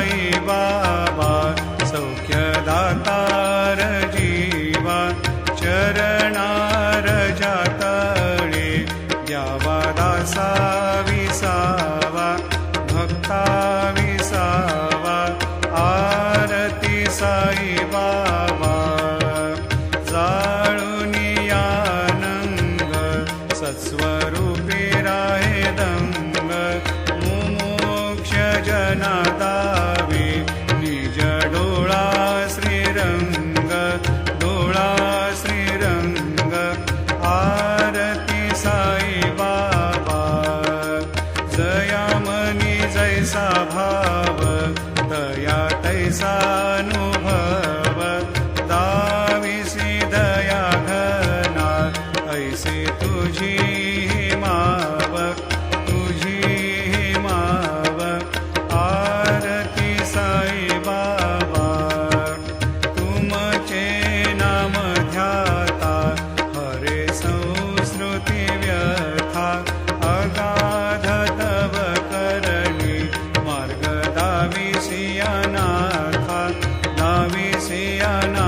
साई बाबा सौख्यदातार जीवा चरणार जातळे द्यावा दासा विसावा भक्ता विसावा आरती साई बाबा जाळूनी आनंद सत्स्वरूपी राहे दंग मुमोक्ष जना दावे निज डोळा श्रीरंग डोळा श्रीरंग आरती साई बाबा जयामनी जैसा भाव दया तैसा अनुभव दाविसी दया घना ऐसे तुझी माव तुझी माव आरती साई बाबा तुमचे नाम ध्याता हरे संस्कृती व्यथा अगाध तव करणी मार्ग दाविसी अनाथा दाविसी अनाथा